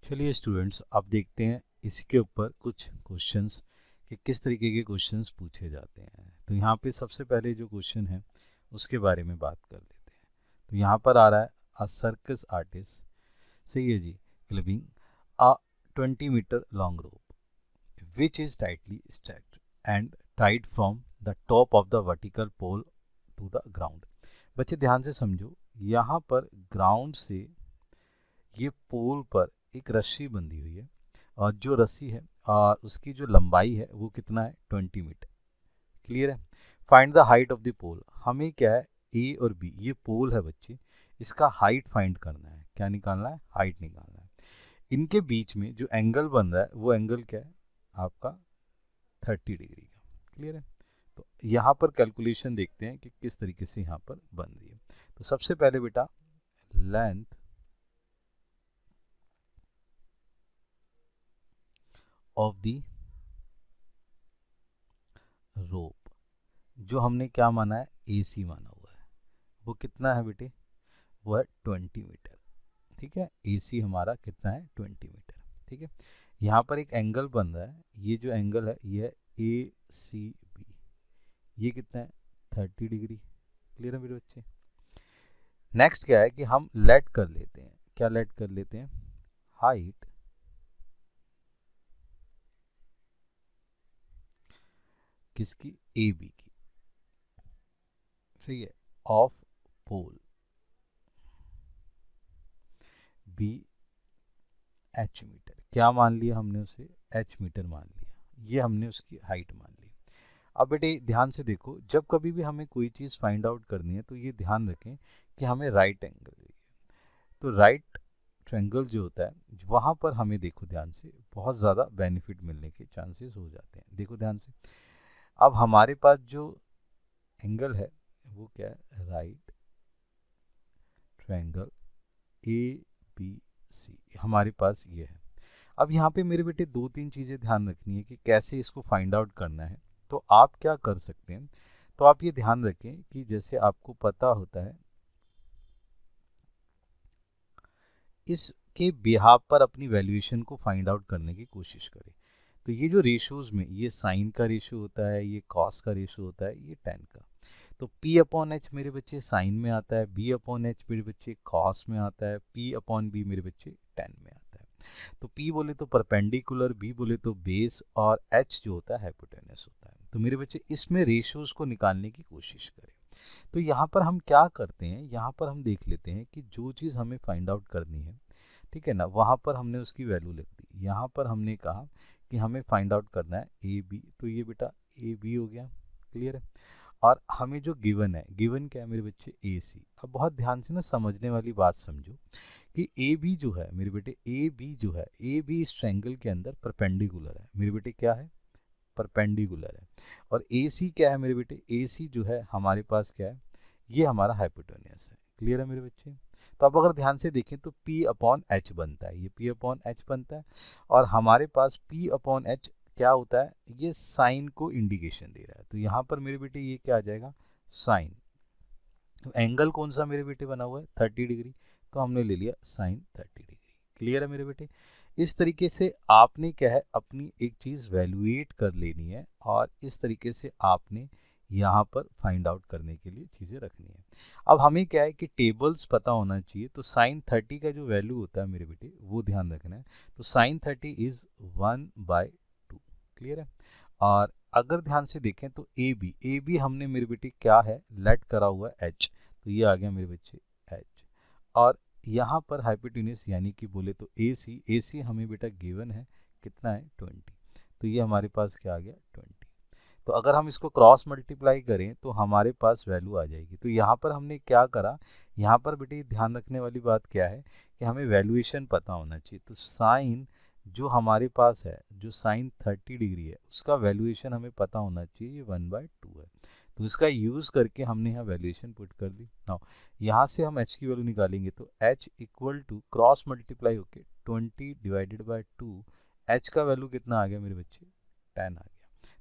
चलिए स्टूडेंट्स, अब देखते हैं इसके ऊपर कुछ क्वेश्चंस कि किस तरीके के क्वेश्चंस पूछे जाते हैं। तो यहाँ पे सबसे पहले जो क्वेश्चन है उसके बारे में बात कर लेते हैं। तो यहाँ पर आ रहा है अ सर्कस आर्टिस्ट, सही है जी, clipping a 20 metre long rope which is tightly stacked and tied from the top of the vertical pole to the ground. बच्चे ध्यान से समझो, यहाँ पर ग्राउंड से ये पोल पर एक रस्सी बंधी हुई है और जो रस्सी है और उसकी जो लंबाई है वो कितना है 20 मीटर। क्लियर है। Find the height of the pole. हमें क्या है, ए और बी ये पोल है बच्चे, इसका हाइट फाइंड करना है। क्या निकालना है? हाइट निकालना है। इनके बीच में जो एंगल बन रहा है वो एंगल क्या है आपका 30 डिग्री का। क्लियर है। तो यहाँ पर कैलकुलेशन देखते हैं कि किस तरीके से यहाँ पर बन रही है। तो सबसे पहले बेटा लेंथ ऑफ द रोप, जो हमने क्या माना है, AC माना हुआ है, वो कितना है बेटे, वो है 20 मीटर। ठीक है, AC हमारा कितना है 20 मीटर। ठीक है, यहाँ पर एक एंगल बन रहा है, ये जो एंगल है ये है ACB, ये कितना है 30 डिग्री। क्लियर है मेरे बच्चे। नेक्स्ट क्या है कि हम लेट कर लेते हैं, क्या लेट कर लेते हैं, हाइट किसकी, AB की, सही है, of pole B H metre. क्या मान लिया हमने उसे, H मीटर मान लिया, ये हमने उसकी हाइट मान ली। अब बेटे ध्यान से देखो, जब कभी भी हमें कोई चीज़ फाइंड आउट करनी है तो ये ध्यान रखें कि हमें राइट एंगल चाहिए। तो राइट ट्रायंगल जो होता है वहाँ पर हमें देखो ध्यान से बहुत ज़्यादा बेनिफिट मिलने के चांसेस हो जाते हैं। देखो ध्यान से, अब हमारे पास जो एंगल है वो क्या है, राइट ट्रायंगल ABC हमारे पास ये है। अब यहाँ पे मेरे बेटे दो तीन चीज़ें ध्यान रखनी है कि कैसे इसको फाइंड आउट करना है। तो आप क्या कर सकते हैं, तो आप ये ध्यान रखें कि जैसे आपको पता होता है इसके बिहाफ पर अपनी वैल्यूएशन को फाइंड आउट करने की कोशिश करें। तो ये जो रेशोज में ये साइन का रेशो होता है, ये कॉस का रेशो होता है, ये टेन का। तो P अपॉन एच मेरे बच्चे साइन में आता है, B अपॉन एच मेरे बच्चे कॉस में आता है, P अपॉन बी मेरे बच्चे टेन में आता है। तो P बोले तो परपेंडिकुलर, B बोले तो बेस और H जो होता है हाइपोटेनस होता है। तो मेरे बच्चे इसमें रेशोज को निकालने की कोशिश करें। तो यहाँ पर हम क्या करते हैं, यहाँ पर हम देख लेते हैं कि जो चीज़ हमें फाइंड आउट करनी है, ठीक है ना, वहाँ पर हमने उसकी वैल्यू लिख दी। यहाँ पर हमने कहा कि हमें फाइंड आउट करना है AB, तो ये बेटा AB हो गया। क्लियर है। और हमें जो गिवन है, गिवन क्या है मेरे बच्चे, AC। अब बहुत ध्यान से ना समझने वाली बात समझो कि AB जो है मेरे बेटे, AB जो है, AB इस ट्रायंगल के अंदर परपेंडिकुलर है मेरे बेटे, क्या है, परपेंडिकुलर है। और AC क्या है मेरे बेटे, AC जो है हमारे पास क्या है, ये हमारा हाइपोटेनियस है। क्लियर है मेरे बच्चे। तो अब अगर ध्यान से देखें तो P अपॉन एच बनता है, ये P अपॉन एच बनता है। और हमारे पास P अपॉन एच क्या होता है, ये साइन को इंडिकेशन दे रहा है। तो यहाँ पर मेरे बेटे ये क्या आ जाएगा, साइन। तो एंगल कौन सा मेरे बेटे बना हुआ है 30 डिग्री, तो हमने ले लिया साइन 30 डिग्री। क्लियर है मेरे बेटे। इस तरीके से आपने क्या है अपनी एक चीज़ वैल्यूएट कर लेनी है और इस तरीके से आपने यहाँ पर फाइंड आउट करने के लिए चीज़ें रखनी है। अब हमें क्या है कि टेबल्स पता होना चाहिए। तो साइन 30 का जो वैल्यू होता है मेरे बेटे वो ध्यान रखना है। तो साइन 30 इज 1/2। क्लियर है। और अगर ध्यान से देखें तो ए बी हमने मेरे बेटे क्या है, लेट करा हुआ है एच, तो ये आ गया मेरे बच्चे एच। और यहाँ पर हाइपोटेन्यूज यानी कि बोले तो ए सी हमें बेटा गिवन है कितना है 20, तो ये हमारे पास क्या आ गया 20। तो अगर हम इसको क्रॉस मल्टीप्लाई करें तो हमारे पास वैल्यू आ जाएगी। तो यहाँ पर हमने क्या करा, यहाँ पर बेटे ध्यान रखने वाली बात क्या है कि हमें वैल्यूएशन पता होना चाहिए। तो साइन जो हमारे पास है, जो साइन 30 डिग्री है उसका वैल्यूएशन हमें पता होना चाहिए, ये 1/2 है। तो इसका यूज़ करके हमने यहाँ वैल्यूएशन पुट कर दी। नाउ यहाँ से हम एच की वैल्यू निकालेंगे तो H equal to cross multiply होके 20/2, एच का वैल्यू कितना आ गया मेरे बच्चे 10 आ गया।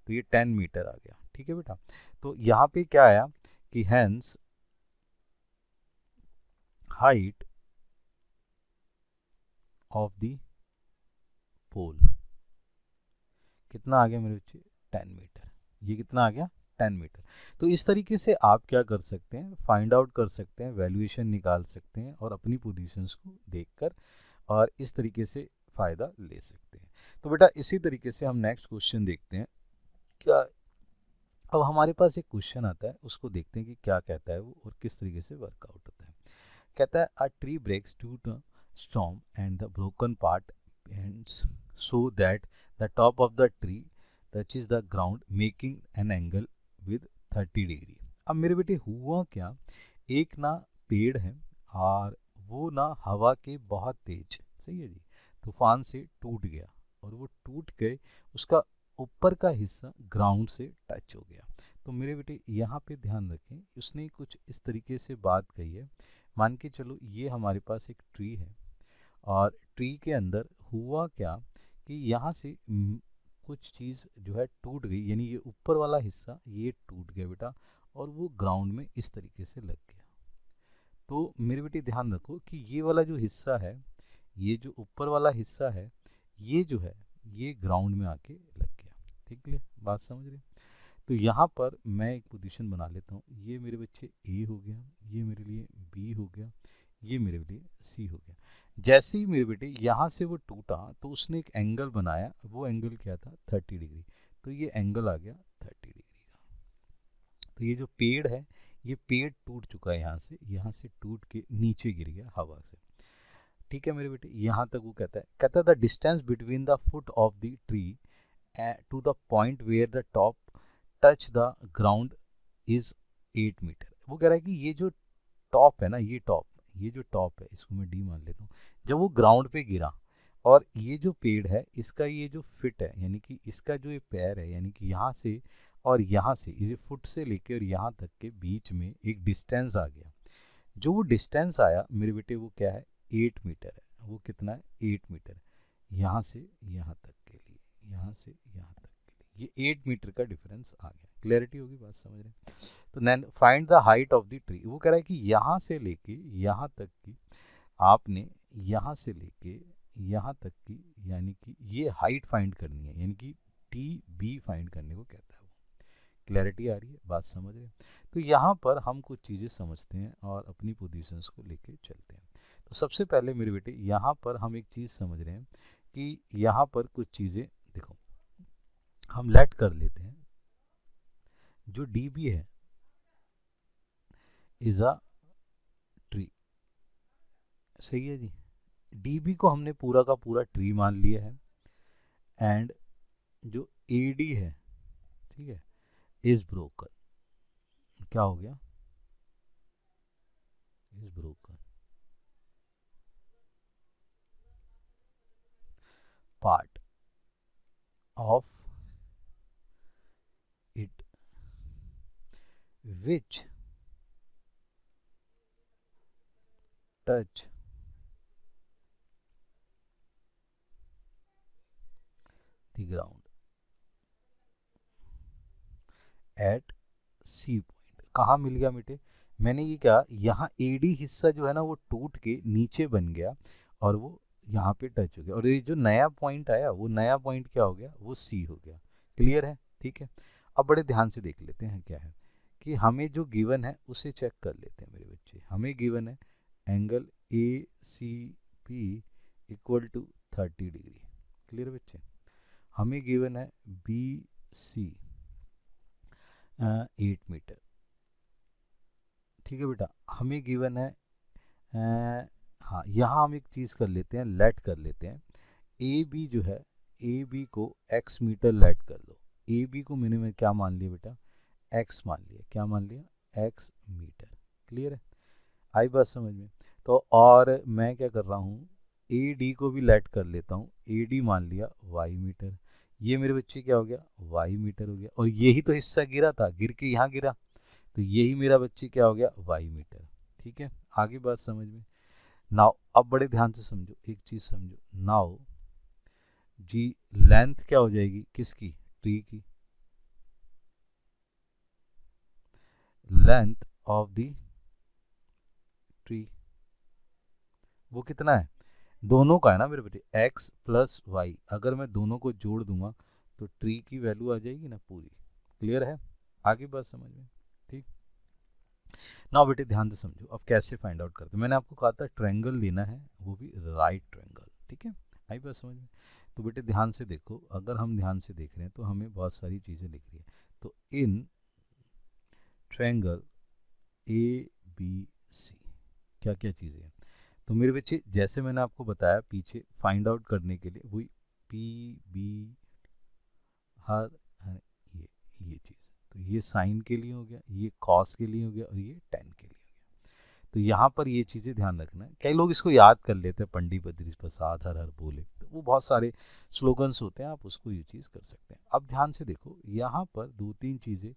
तो ये 10 मीटर आ गया। ठीक है बेटा। तो यहाँ पे क्या आया कि हेंस हाइट ऑफ द पोल, कितना आ गया मेरे बच्चे, 10 मीटर। ये कितना आ गया, 10 मीटर। तो इस तरीके से आप क्या कर सकते हैं, फाइंड आउट कर सकते हैं, वैल्यूएशन निकाल सकते हैं और अपनी पोजीशंस को देखकर और इस तरीके से फ़ायदा ले सकते हैं। तो बेटा इसी तरीके से हम नेक्स्ट क्वेश्चन देखते हैं। क्या, अब हमारे पास एक क्वेश्चन आता है, उसको देखते हैं कि क्या कहता है वो और किस तरीके से वर्कआउट होता है। कहता है a tree breaks due to storm and the broken part bends so that the top of the tree touches the ground making an angle with 30 degree. अब मेरे बेटे हुआ क्या, एक ना पेड़ है और वो ना हवा के बहुत तेज, सही है जी, तूफान से टूट गया और वो टूट गए, उसका ऊपर का हिस्सा ग्राउंड से टच हो गया। तो मेरे बेटे यहाँ पे ध्यान रखें, उसने कुछ इस तरीके से बात कही है। मान के चलो ये हमारे पास एक ट्री है और ट्री के अंदर हुआ क्या कि यहाँ से कुछ चीज़ जो है टूट गई, यानी ये ऊपर वाला हिस्सा ये टूट गया बेटा और वो ग्राउंड में इस तरीके से लग गया। तो मेरे बेटे ध्यान रखो कि ये वाला जो हिस्सा है, ये जो ऊपर वाला हिस्सा है, ये जो है ये ग्राउंड में आके लग गया। ठीक है, बात समझ रहे? तो यहाँ पर मैं एक पोजीशन बना लेता हूँ, ये मेरे बच्चे ए हो गया, ये मेरे लिए बी हो गया, ये मेरे लिए सी हो गया। जैसे ही मेरे बेटे यहाँ से वो टूटा तो उसने एक एंगल बनाया, वो एंगल क्या था, 30 डिग्री। तो ये एंगल आ गया 30 डिग्री का। तो ये जो पेड़ है, ये पेड़ टूट चुका है, यहाँ से टूट के नीचे गिर गया हवा से। ठीक है मेरे बेटे, यहाँ तक वो कहता है the distance between the foot of the tree to the point where the top touch the ground is 8 metre. वो कह रहा है कि ये जो टॉप है ना, ये जो टॉप है, इसको मैं डी मान लेता हूँ, जब वो ग्राउंड पे गिरा और ये जो पेड़ है इसका ये जो फिट है, यानी कि इसका जो ये पैर है, यानी कि यहाँ से और यहाँ से, ये फुट से लेके और यहाँ तक के बीच में एक डिस्टेंस आ गया। जो वो डिस्टेंस आया मेरे बेटे वो क्या है, 8 मीटर है। वो कितना है, 8 मीटर। यहाँ से यहाँ तक के लिए, यहाँ से यहाँ तक के लिए ये 8 मीटर का डिफरेंस आ गया। क्लैरिटी होगी, बात समझ रहे हैं? तो then find the height of the tree. वो कह रहा है कि यहाँ से लेके यहाँ तक की आपने, यहाँ से लेके यहाँ तक की, यानी कि ये हाइट फाइंड करनी है, यानी कि टी बी फाइंड करने को कहता है वो। क्लैरिटी आ रही है, बात समझ रहे हैं? तो यहाँ पर हम कुछ चीज़ें समझते हैं और अपनी पोजीशंस को लेके चलते हैं। तो सबसे पहले मेरे बेटे यहाँ पर हम एक चीज़ समझ रहे हैं कि यहाँ पर कुछ चीज़ें देखो, हम लेट कर लेते हैं, जो डी बी है इज अ ट्री, सही है जी। डी बी को हमने पूरा का पूरा ट्री मान लिया है एंड जो ए डी है, ठीक है, इज ब्रोकन। क्या हो गया, is broken part of it which touch the ground at C point। कहाँ मिल गया बेटे, मैंने ये क्या, यहाँ एडी हिस्सा जो है ना वो टूट के नीचे बन गया और वो यहाँ पे टच हो गया, और ये जो नया पॉइंट आया वो नया पॉइंट क्या हो गया, वो सी हो गया। क्लियर है? ठीक है, अब बड़े ध्यान से देख लेते हैं क्या है कि हमें जो गिवन है उसे चेक कर लेते हैं मेरे बच्चे। हमें गिवन है angle A C P equal to 30 degree. Clear बच्चे? हमें गिवन है बी सी 8 मीटर। ठीक है बेटा, हमें गिवन है हाँ, यहाँ हम एक चीज़ कर लेते हैं, लेट कर लेते हैं। ए बी जो है, ए बी को x मीटर लेट कर दो। ए बी को मैंने क्या मान लिया बेटा, x मान लिया। क्या मान लिया, x मीटर। क्लियर है? आई बात समझ में? तो और मैं क्या कर रहा हूँ, ए डी को भी लेट कर लेता हूँ। ए डी मान लिया y मीटर। ये मेरे बच्चे क्या हो गया, y मीटर हो गया, और यही तो हिस्सा गिरा था, गिर के यहाँ गिरा, तो यही मेरा बच्चे क्या हो गया, y मीटर। ठीक है, आगे बात समझ में? नाउ अब बड़े ध्यान से समझो, एक चीज समझो। नाउ जी लेंथ क्या हो जाएगी, किसकी, ट्री की, लेंथ ऑफ द ट्री वो कितना है, दोनों का है ना मेरे बेटे, x प्लस वाई, अगर मैं दोनों को जोड़ दूंगा तो ट्री की वैल्यू आ जाएगी ना पूरी। क्लियर है, आगे बात समझ में? ठीक। ना बेटे ध्यान से समझो, अब कैसे फाइंड आउट करते हैं। मैंने आपको कहा था ट्रायंगल लेना है, वो भी राइट ट्रायंगल। ठीक है, आई बात समझ में? तो बेटे ध्यान से देखो, अगर हम ध्यान से देख रहे हैं तो हमें बहुत सारी चीज़ें दिख रही है। तो in triangle A B C क्या क्या चीज़ें हैं? तो मेरे बच्चे जैसे मैंने आपको बताया पीछे फाइंड आउट करने के लिए, वही पी बी हर है, ये चीज़। तो ये साइन के लिए हो गया, ये कॉस के लिए हो गया, और ये टेन के लिए हो गया। तो यहाँ पर ये चीज़ें ध्यान रखना है। कई लोग इसको याद कर लेते हैं, पंडित बद्री प्रसाद हर हर बोले, तो वो बहुत सारे स्लोगन्स होते हैं, आप उसको ये चीज़ कर सकते हैं। अब ध्यान से देखो, यहाँ पर दो तीन चीज़ें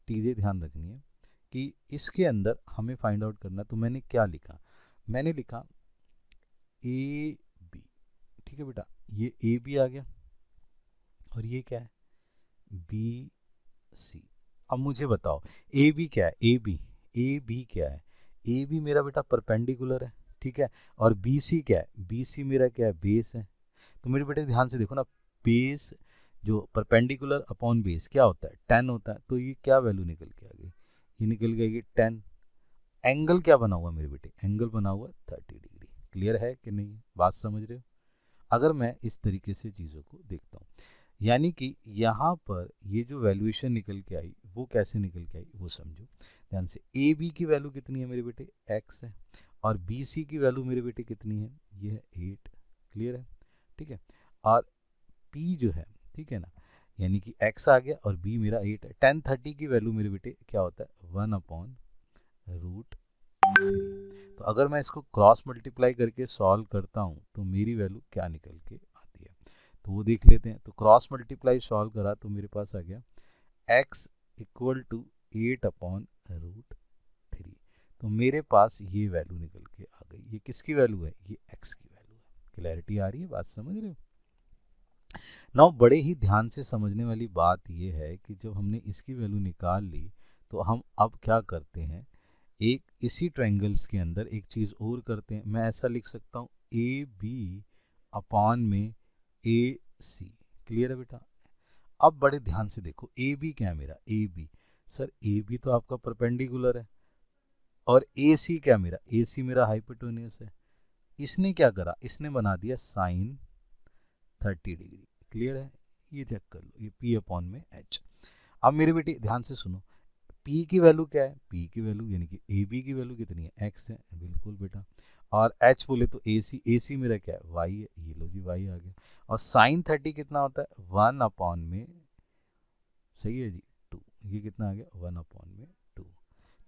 ध्यान रखनी है कि इसके अंदर हमें फाइंड आउट करना। तो मैंने क्या लिखा, मैंने लिखा ए बी। ठीक है बेटा, ये ए बी आ गया, और ये क्या है, बी सी। अब मुझे बताओ ए बी क्या है, ए बी क्या है? ए बी मेरा बेटा परपेंडिकुलर है, ठीक है। और बी सी क्या है, बी सी मेरा क्या है, बेस है। तो मेरे बेटे ध्यान से देखो ना, बेस जो परपेंडिकुलर अपॉन बेस क्या होता है, 10 होता है। तो ये क्या वैल्यू निकल के आ गई, ये निकल गई 10। एंगल क्या बना हुआ मेरे बेटे, एंगल बना हुआ 30 डिग्री। क्लियर है कि नहीं, बात समझ रहे हो? अगर मैं इस तरीके से चीज़ों को देखता हूँ, यानी कि यहाँ पर ये जो वैल्यूएशन निकल के आई वो कैसे निकल के आई वो समझो ध्यान से। ए बी की वैल्यू कितनी है मेरे बेटे, एक्स है। और बी सी की वैल्यू मेरे बेटे कितनी है, ये है 8। क्लियर है, ठीक है। और पी जो है, ठीक है ना, यानी कि एक्स आ गया और बी मेरा 8 है। 1030 की वैल्यू मेरे बेटे क्या होता है, 1/√3। तो अगर मैं इसको क्रॉस मल्टीप्लाई करके सॉल्व करता हूँ तो मेरी वैल्यू क्या निकल के आती है, तो वो देख लेते हैं। तो क्रॉस मल्टीप्लाई सॉल्व करा तो मेरे पास आ गया x इक्वल टू 8/√3। तो मेरे पास ये वैल्यू निकल के आ गई। ये किसकी वैल्यू है, ये x की वैल्यू है। क्लैरिटी आ रही है, बात समझ रहे हो? नाउ बड़े ही ध्यान से समझने वाली बात ये है कि जब हमने इसकी वैल्यू निकाल ली तो हम अब क्या करते हैं, एक इसी ट्रायंगल्स के अंदर एक चीज़ और करते हैं। मैं ऐसा लिख सकता हूँ ए बी अपॉन में ए सी। क्लियर है बेटा? अब बड़े ध्यान से देखो, ए बी क्या है मेरा, A B, sir A B तो आपका परपेंडिकुलर है। और ए सी क्या मेरा, ए सी मेरा हाइपोटेन्यूस है। इसने क्या करा, इसने बना दिया साइन 30 डिग्री। क्लियर है, ये चेक कर लो, ये पी अपॉन में एच। अब मेरे बेटे ध्यान से सुनो, पी की वैल्यू क्या है, पी की वैल्यू यानी कि ए बी की वैल्यू कितनी है, एक्स है, बिल्कुल बेटा। और एच बोले तो ए सी मेरा क्या है, वाई है, ये लो जी वाई आ गया। और साइन 30 कितना होता है, 1 अपॉन में, सही है जी, 2। ये कितना आ गया, 1/2।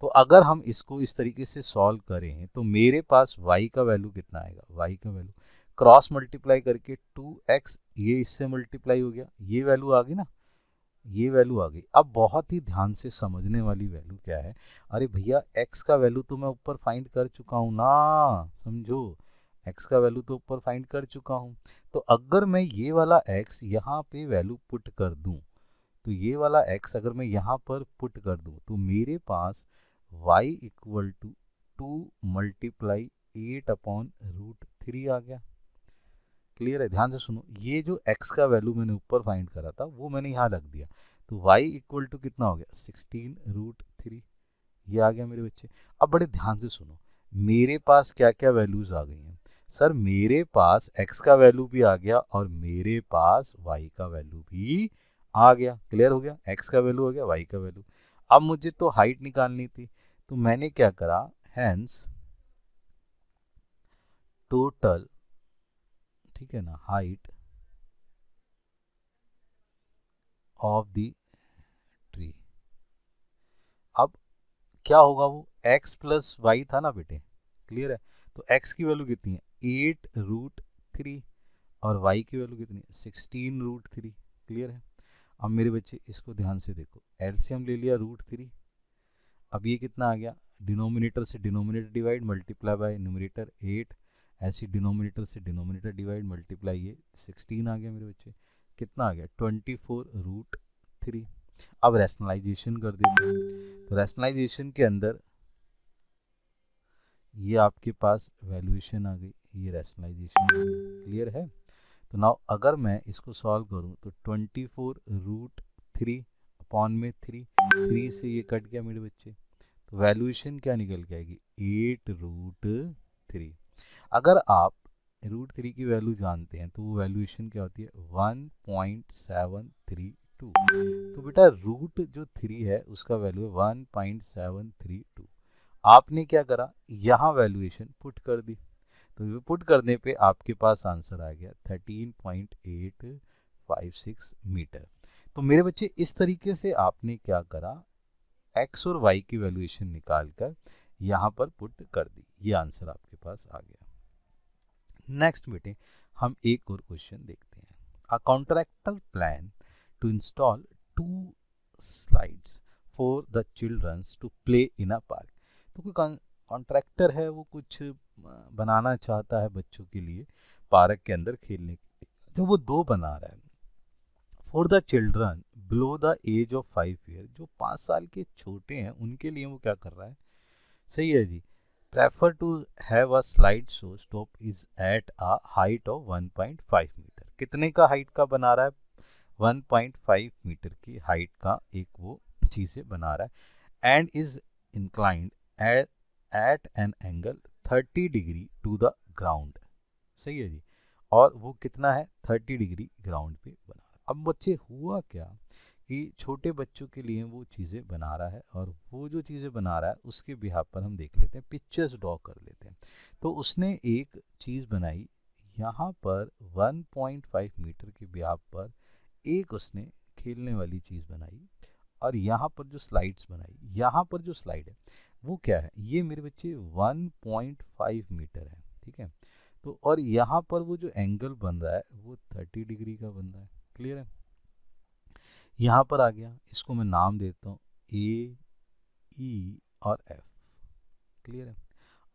तो अगर हम इसको इस तरीके से सॉल्व करें तो मेरे पास y का वैल्यू कितना आएगा, y का वैल्यू क्रॉस मल्टीप्लाई करके 2x, ये इससे मल्टीप्लाई हो गया, ये वैल्यू आ गई ना, ये वैल्यू आ गई। अब बहुत ही ध्यान से समझने वाली वैल्यू क्या है, अरे भैया x का वैल्यू तो मैं ऊपर फाइंड कर चुका हूँ ना, समझो, x का वैल्यू तो ऊपर फाइंड कर चुका हूँ। तो अगर मैं ये वाला x यहाँ पे वैल्यू पुट कर दूँ, तो ये वाला x अगर मैं यहाँ पर पुट कर दूँ तो मेरे पास y इक्वल टू 2 × 8/√3 आ गया। क्लियर है, ध्यान से सुनो, ये जो x का वैल्यू मैंने ऊपर फाइंड करा था वो मैंने यहाँ रख दिया। तो y इक्वल टू कितना हो गया, 16√3। ये आ गया मेरे बच्चे। अब बड़े ध्यान से सुनो, मेरे पास क्या क्या वैल्यूज आ गई हैं, सर मेरे पास x का वैल्यू भी आ गया और मेरे पास y का वैल्यू भी आ गया। क्लियर हो गया, x का वैल्यू हो गया, y का वैल्यू। अब मुझे तो हाइट निकालनी थी, तो मैंने क्या करा, हैंस टोटल, ठीक है ना, हाइट ऑफ द ट्री। अब क्या होगा, वो x प्लस वाई था ना बेटे, क्लियर है। तो x की वैल्यू कितनी है, 8√3, और y की वैल्यू कितनी है, 16√3। क्लियर है। अब मेरे बच्चे इसको ध्यान से देखो, एलसीएम ले लिया √3। अब ये कितना आ गया, डिनोमिनेटर से denominator divide, multiply by numerator 8, ऐसी डिनोमिनेटर से डिनोमिनेटर डिवाइड, मल्टीप्लाई, ये 16 आ गया मेरे बच्चे। कितना आ गया, 24√3। अब रैशनलाइजेशन कर देते हैं, तो रैशनलाइजेशन के अंदर ये आपके पास वैल्यूएशन आ गई, ये रैशनलाइजेशन क्लियर है। तो नाउ अगर मैं इसको सॉल्व करूं तो 24√3 अपॉन में 3 से ये कट गया मेरे बच्चे, तो वैल्यूएशन क्या निकल के आएगी 8√3। अगर आप √3 की वैल्यू जानते हैं तो वो वैल्यूएशन क्या होती है 1.732। तो बेटा रूट जो 3 है उसका वैल्यू है 1.732। आपने क्या करा, यहाँ वैल्यूएशन पुट कर दी, तो पुट करने पे आपके पास आंसर आ गया 13.856 मीटर। तो मेरे बच्चे इस तरीके से आपने क्या करा, एक्स और वाई की वैल्यूएशन निकाल कर यहाँ पर पुट कर दी, ये आंसर आपके पास आ गया। नेक्स्ट बेटे हम एक और क्वेश्चन देखते हैं। A contractor plan to install 2 slides for the childrens to play in a park. तो कोई कॉन्ट्रैक्टर है, वो कुछ बनाना चाहता है बच्चों के लिए पार्क के अंदर खेलने के लिए, तो वो 2 बना रहा है for the children below the age of 5 year. जो 5 साल के छोटे हैं उनके लिए वो क्या कर रहा है, सही है जी, prefer to have a slide show stop is at a height of 1.5 metre. कितने का हाइट का बना रहा है, 1.5 मीटर की हाइट का एक वो चीज़ें बना रहा है, and is inclined at an angle 30 degree to the ground, सही है जी, और वो कितना है 30 डिग्री ग्राउंड पे बना रहा है। अब बच्चे हुआ क्या कि छोटे बच्चों के लिए वो चीज़ें बना रहा है, और वो जो चीज़ें बना रहा है उसके बिहाफ पर हम देख लेते हैं, पिक्चर्स ड्रॉ कर लेते हैं। तो उसने एक चीज़ बनाई यहाँ पर 1.5 मीटर के बिहाफ पर, एक उसने खेलने वाली चीज़ बनाई, और यहाँ पर जो स्लाइड्स बनाई, यहाँ पर जो स्लाइड है वो क्या है, ये मेरे बच्चे 1.5 मीटर है, ठीक है। तो और यहाँ पर वो जो एंगल बन रहा है वो 30 डिग्री का बन रहा है, क्लियर है। यहाँ पर आ गया, इसको मैं नाम देता हूँ ए, ई और एफ, क्लियर है।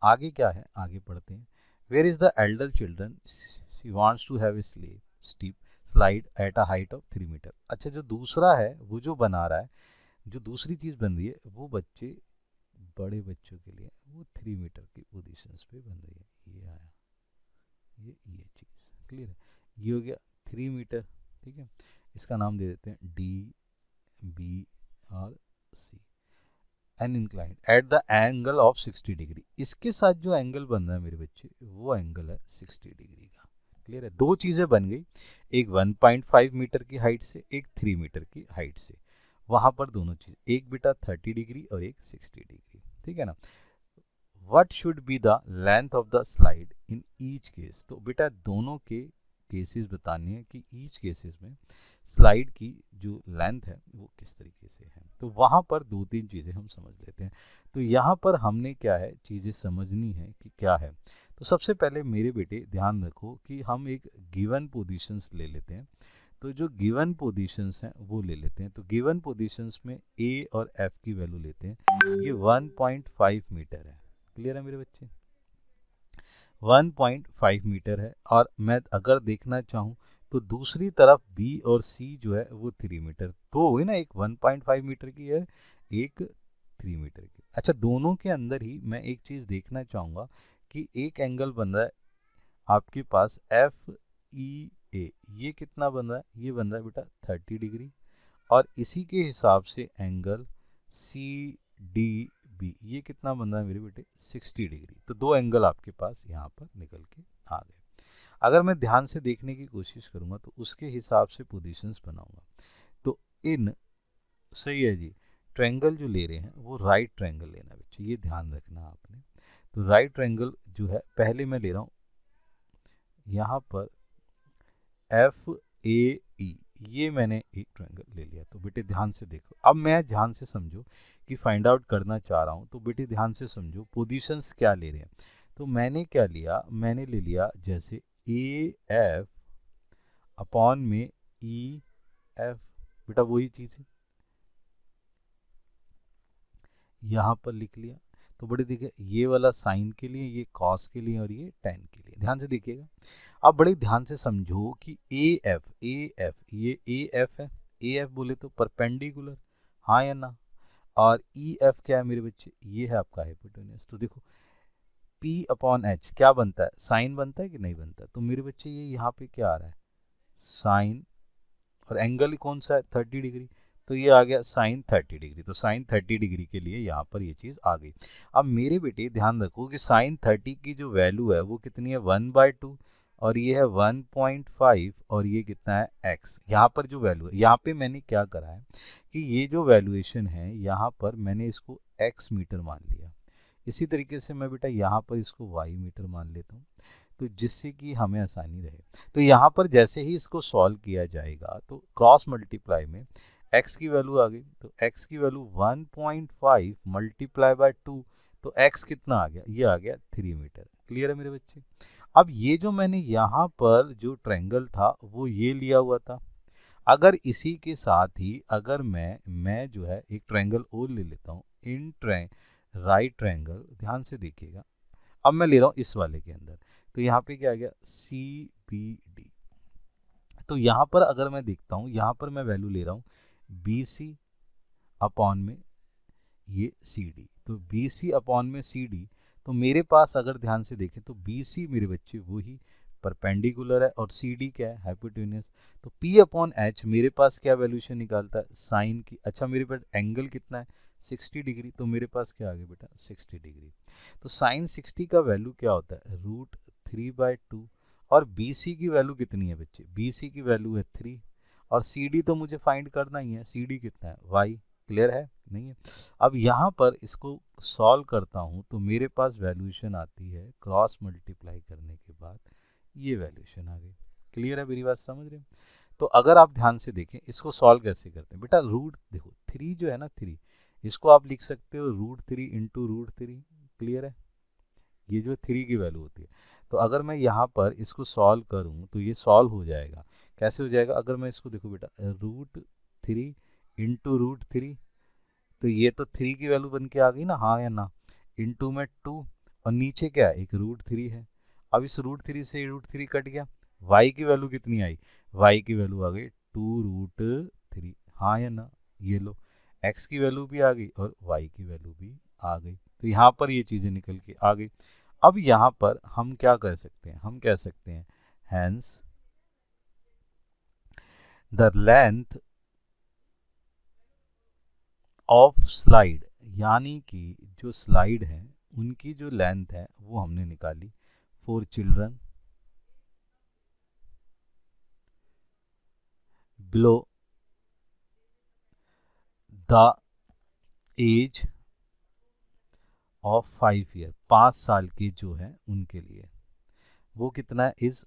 आगे क्या है, आगे पढ़ते हैं। Where is the elder children she wants to have a steep slide at a height of 3 metre. अच्छा, जो दूसरा है वो जो बना रहा है, जो दूसरी चीज़ बन रही है वो बच्चे, बड़े बच्चों के लिए वो 3 मीटर की पोजीशंस पे बन रही है। ये आया, ये चीज़ क्लियर है। ये हो गया 3 मीटर, ठीक है। इसका नाम दे देते हैं डी, बी और C. An inclined at the angle of 60 degree. इसके साथ जो एंगल बन रहा है मेरे बच्चे, वो एंगल है 60 डिग्री का, क्लियर है। दो चीज़ें बन गई, एक 1.5 मीटर की हाइट से, एक 3 मीटर की हाइट से। वहाँ पर दोनों चीज़, एक बेटा 30 डिग्री और एक 60 डिग्री, ठीक है ना। What should be the length of the slide in each case. तो बेटा दोनों के केसेस बताने हैं कि ईच केसेस में स्लाइड की जो लेंथ है वो किस तरीके से है। तो वहाँ पर 2-3 चीज़ें हम समझ लेते हैं। तो यहाँ पर हमने क्या है चीज़ें समझनी है कि क्या है। तो सबसे पहले मेरे बेटे ध्यान रखो कि हम एक गिवन पोजीशंस ले लेते हैं। तो जो गिवन पोजीशंस हैं वो ले लेते हैं। तो गिवन पोजीशंस में ए और एफ की वैल्यू लेते हैं। ये 1.5 मीटर है, क्लियर है मेरे बच्चे, 1.5 मीटर है। और मैं अगर देखना चाहूँ तो दूसरी तरफ बी और सी जो है वो 3 मीटर, तो हुई ना, एक 1.5 मीटर की है, एक 3 मीटर की। अच्छा, दोनों के अंदर ही मैं एक चीज़ देखना चाहूँगा कि एक एंगल बन रहा है आपके पास एफ ई ए, ये कितना बन रहा है, ये बन रहा है बेटा 30 डिग्री, और इसी के हिसाब से एंगल सी डी बी, ये कितना बन रहा है मेरे बेटे 60 डिग्री। तो दो एंगल आपके पास यहाँ पर निकल के आ गए। अगर मैं ध्यान से देखने की कोशिश करूँगा तो उसके हिसाब से पोजीशंस बनाऊंगा। तो इन, सही है जी, ट्रायंगल जो ले रहे हैं वो राइट ट्रायंगल लेना बच्चे, ये ध्यान रखना आपने। तो राइट ट्रायंगल जो है पहले मैं ले रहा हूँ यहाँ पर एफ ए ई, ये मैंने एक ट्रायंगल ले लिया। तो बेटे ध्यान से देखो, अब मैं ध्यान से समझो कि फाइंड आउट करना चाह रहा हूँ। तो बेटे ध्यान से समझो पोजीशंस क्या ले रहे हैं। तो मैंने क्या लिया, मैंने ले लिया जैसे ए एफ अपॉन में ई एफ, बेटा वही चीज़ है यहाँ पर लिख लिया। तो बड़े देखिए, ये वाला साइन के लिए, ये कॉस के लिए, और ये टेन के लिए, ध्यान से देखिएगा। अब बड़े ध्यान से समझो कि ए एफ ये ए एफ है, ए एफ बोले तो परपेंडिकुलर, हाँ या ना। और ई एफ क्या है मेरे बच्चे, ये है आपका हाइपोटेन्यूस। तो देखो P अपॉन एच क्या बनता है, साइन बनता है कि नहीं बनता। तो मेरे बच्चे ये यहाँ पे क्या आ रहा है, साइन, और एंगल कौन सा है, 30 डिग्री, तो ये आ गया साइन 30 डिग्री। तो साइन 30 डिग्री के लिए यहाँ पर ये चीज़ आ गई। अब मेरे बेटे ध्यान रखो कि साइन 30 की जो वैल्यू है वो कितनी है, 1/2, और ये है 1.5, और ये कितना है x। यहाँ पर जो वैल्यू है, यहाँ पे मैंने क्या करा है कि ये जो वैल्यूएशन है यहाँ पर मैंने इसको x मीटर मान लिया। इसी तरीके से मैं बेटा यहाँ पर इसको y मीटर मान लेता हूँ, तो जिससे कि हमें आसानी रहे। तो यहाँ पर जैसे ही इसको सॉल्व किया जाएगा तो क्रॉस मल्टीप्लाई में x की वैल्यू आ गई, तो x की वैल्यू 1.5 मल्टीप्लाई बाय 2, तो x कितना आ गया, ये आ गया 3 मीटर। क्लियर है मेरे बच्चे। अब ये जो मैंने यहाँ पर जो ट्रायंगल था वो ये लिया हुआ था, अगर इसी के साथ ही अगर मैं जो है एक ट्रायंगल और ले लेता हूँ, इन राइट ट्रायंगल, ध्यान से देखिएगा, अब मैं ले रहा हूँ इस वाले के अंदर, तो यहाँ पे क्या आ गया, CBD। तो यहाँ पर अगर मैं देखता हूँ, यहाँ पर मैं वैल्यू ले रहा हूँ BC अपॉन में ये CD, तो BC अपॉन में CD, तो मेरे पास अगर ध्यान से देखें तो BC मेरे बच्चे वही परपेंडिकुलर है और CD क्या है, हाइपोटेन्यूस। तो P अपॉन H मेरे पास क्या वैल्यूशन निकालता है, साइन की। अच्छा मेरे पास एंगल कितना है, 60 डिग्री, तो मेरे पास क्या आ गया बेटा, 60 डिग्री। तो साइन 60 का वैल्यू क्या होता है, √3/2, और BC की वैल्यू कितनी है बच्चे, BC की वैल्यू है 3, और CD तो मुझे फाइंड करना ही है, CD कितना है, y। क्लियर है नहीं है। अब यहाँ पर इसको सॉल्व करता हूँ तो मेरे पास वैल्यूएशन आती है, क्रॉस मल्टीप्लाई करने के बाद ये वैल्यूएशन आ गई। क्लियर है मेरी बात, समझ रहे हैं। तो अगर आप ध्यान से देखें इसको सॉल्व कैसे करते हैं बेटा, रूट देखो 3 जो है ना 3, इसको आप लिख सकते हो √3 इंटू √3। क्लियर है, ये जो 3 की वैल्यू होती है। तो अगर मैं यहाँ पर इसको सॉल्व करूँ तो ये सॉल्व हो जाएगा। कैसे हो जाएगा, अगर मैं इसको देखो बेटा, √3 इंटू √3, तो ये तो 3 की वैल्यू बन के आ गई ना, हाँ या ना, इंटू में 2, और नीचे क्या है, एक √3 है। अब इस √3 से √3 कट गया, y की वैल्यू कितनी आई, y की वैल्यू आ गई 2√3, हाँ या ना, ये लो, x की वैल्यू भी आ गई और y की वैल्यू भी आ गई। तो यहाँ पर ये चीज़ें निकल के आ गई। अब यहाँ पर हम क्या कर सकते हैं, हम कह सकते हैं hence the length of slide, यानी कि जो स्लाइड है उनकी जो लेंथ है वो हमने निकाली for children below the age of 5 year, 5 साल के जो है उनके लिए, वो कितना है, is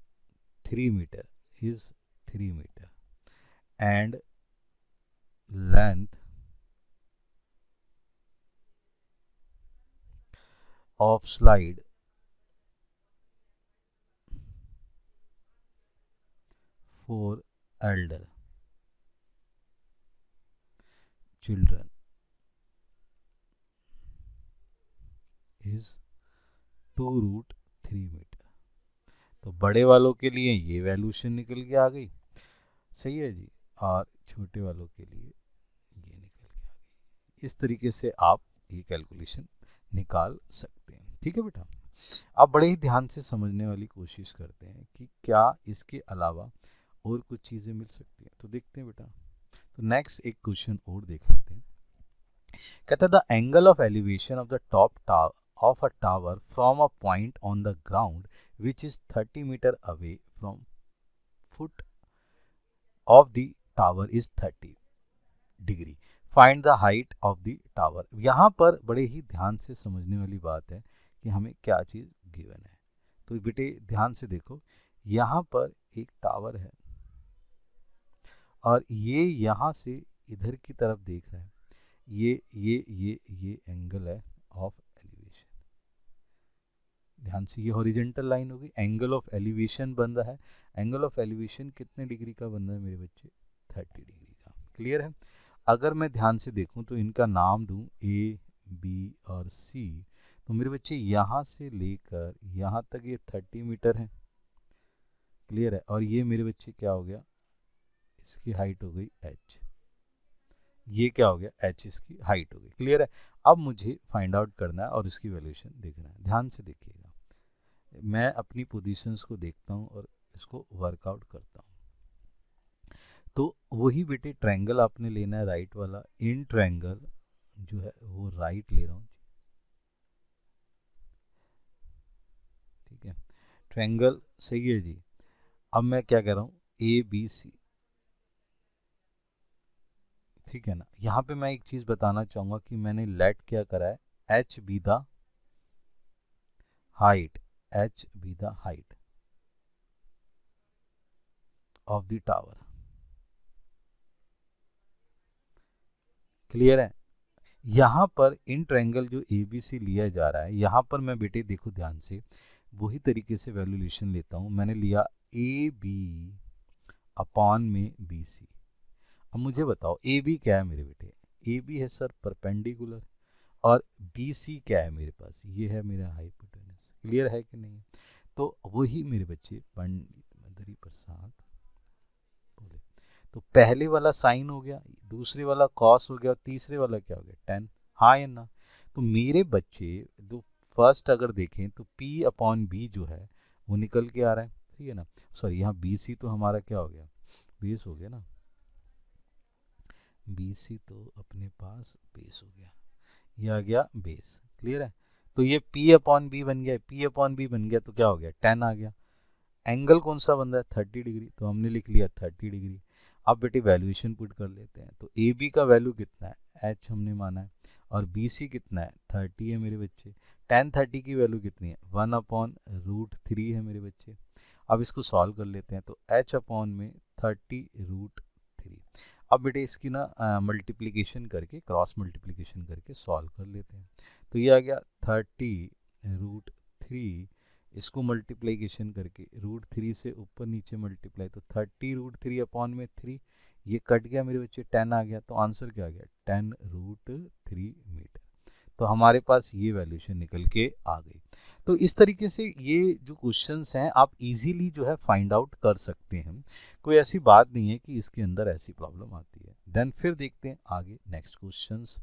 3 metre, is 3 metre, and length of slide for elder children is 2√3 metre. तो बड़े वालों के लिए ये वैल्यूशन निकल के आ गई, सही है जी, और छोटे वालों के लिए ये निकल के आ गई। इस तरीके से आप ये कैलकुलेशन निकाल सकते हैं। ठीक है बेटा, आप बड़े ही ध्यान से समझने वाली कोशिश करते हैं कि क्या इसके अलावा और कुछ चीज़ें मिल सकती हैं। तो देखते हैं बेटा, तो नेक्स्ट एक क्वेश्चन और देख लेते हैं। कहता है the angle of elevation of the top of a tower from a point on the ground which is 30 meter away from foot of the tower is 30 degree, find the height of the tower. यहाँ पर बड़े ही ध्यान से समझने वाली बात है कि हमें क्या चीज़ गिवन है। तो बेटे ध्यान से देखो, यहाँ पर एक टावर है और ये यहाँ से इधर की तरफ देख रहा है, ये एंगल है ऑफ एलिवेशन। ध्यान से, ये हॉरिजेंटल लाइन होगी, एंगल ऑफ एलिवेशन बन रहा है। एंगल ऑफ एलिवेशन कितने डिग्री का बन रहा है मेरे बच्चे, 30 डिग्री का। क्लियर है। अगर मैं ध्यान से देखूं तो इनका नाम दूं A, B और C, तो मेरे बच्चे यहाँ से लेकर यहाँ तक ये 30 मीटर है। क्लियर है। और ये मेरे बच्चे क्या हो गया, इसकी हाइट हो गई h, ये क्या हो गया h, इसकी हाइट हो गई। क्लियर है। अब मुझे फाइंड आउट करना है और इसकी वैल्यूएशन देखना है। ध्यान से देखिएगा, मैं अपनी पोजीशंस को देखता हूँ और इसको वर्कआउट करता हूँ। तो वही बेटे ट्रायंगल आपने लेना है राइट वाला, इन ट्रायंगल जो है वो राइट ले रहा हूँ, ठीक है। ट्रायंगल सही है जी। अब मैं क्या कह रहा हूँ, ए बी सी, ठीक है ना। यहाँ पे मैं एक चीज़ बताना चाहूँगा कि मैंने लेट क्या करा है, H be the height, H be the height of the tower. Clear है। यहाँ पर इन ट्रायंगल जो ए बी सी लिया जा रहा है, यहाँ पर मैं बेटे देखो ध्यान से वही तरीके से वैल्यूलेशन लेता हूँ। मैंने लिया ए बी अपॉन में बी सी। अब मुझे बताओ ए बी क्या है मेरे बेटे, ए बी है सर परपेंडिकुलर, और बी सी क्या है मेरे पास, ये है मेरा हाइपोटेनस। क्लियर है कि नहीं। तो वही मेरे बच्चे पंडित मदरी प्रसाद बोले। तो पहले वाला साइन हो गया, दूसरे वाला कॉस हो गया, और तीसरे वाला क्या हो गया, टेन। हाँ या ना। तो मेरे बच्चे जो फर्स्ट अगर देखें तो पी अपॉन बी जो है वो निकल के आ रहा है, ठीक है ना। सॉरी, यहाँ बी सी तो हमारा क्या हो गया, बेस हो गया ना, बी सी तो अपने पास बेस हो गया, ये आ गया बेस। क्लियर है। तो ये P अपॉन बी बन गया, P अपॉन बी बन गया तो क्या हो गया, 10 आ गया। एंगल कौन सा बन रहा है, 30 डिग्री, तो हमने लिख लिया 30 डिग्री। अब बेटे वैल्यूएशन पुट कर लेते हैं। तो ए बी का वैल्यू कितना है, एच हमने माना है, और बी सी कितना है, 30 है मेरे बच्चे। टेन 30 की वैल्यू कितनी है, 1/√3 है मेरे बच्चे। अब इसको सॉल्व कर लेते हैं। तो एच अपॉन में 30√3। अब बेटे इसकी ना मल्टीप्लिकेशन करके, क्रॉस मल्टीप्लिकेशन करके सॉल्व कर लेते हैं। तो ये आ गया 30√3, इसको मल्टीप्लिकेशन करके √3 से ऊपर नीचे मल्टीप्लाई, तो 30√3 अपॉन में 3, ये कट गया मेरे बच्चे, 10 आ गया। तो आंसर क्या आ गया, 10√3 मीटर। तो हमारे पास ये वैल्यूशन निकल के आ गई। तो इस तरीके से ये जो क्वेश्चंस हैं आप इजीली जो है फाइंड आउट कर सकते हैं। कोई ऐसी बात नहीं है कि इसके अंदर ऐसी प्रॉब्लम आती है। देन फिर देखते हैं आगे नेक्स्ट क्वेश्चंस